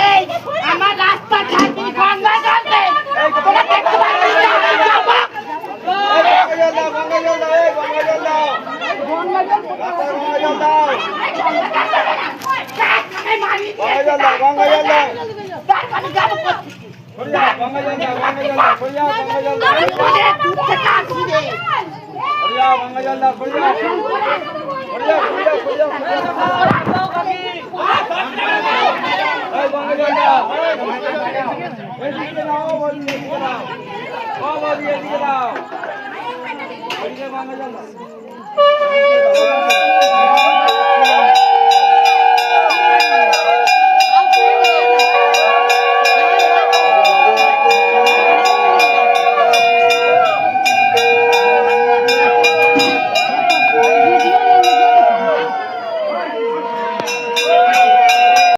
এই আমার রাস্তা থাকি গঙ্গা জলতে তোরা দেখতে পাচ্ছিস না গঙ্গা জল দাও গঙ্গা জল দাও গঙ্গা জল দাও তার আমি যাব করছি গঙ্গা জল দাও গঙ্গা জল দাও গঙ্গা জল দাও দুধ থেকে আসি রে গঙ্গা জল দাও গঙ্গা জল দাও